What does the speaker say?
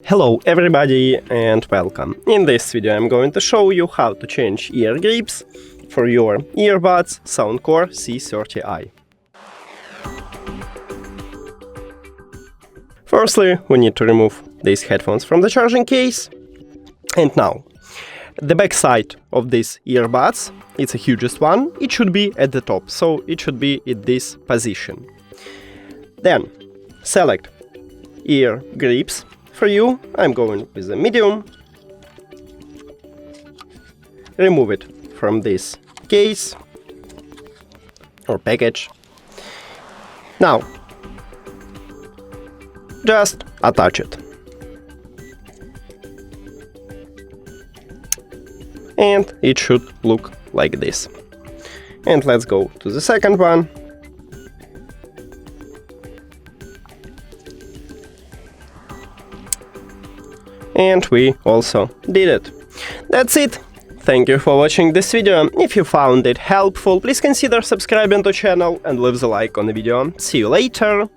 Hello everybody and welcome. In this video I'm going to show you how to change ear grips for your earbuds SOUNDCORE C30i. Firstly, we need to remove these headphones from the charging case. And now, the back side of these earbuds, it's the hugest one, it should be at the top, so it should be in this position. Then, select ear grips. For you, I'm going with the medium. Remove it from this case or package. Now, just attach it. And it should look like this. And let's go to the second one. And we also did it. That's it. Thank you for watching this video. If you found it helpful, please consider subscribing to the channel and leave the like on the video. See you later.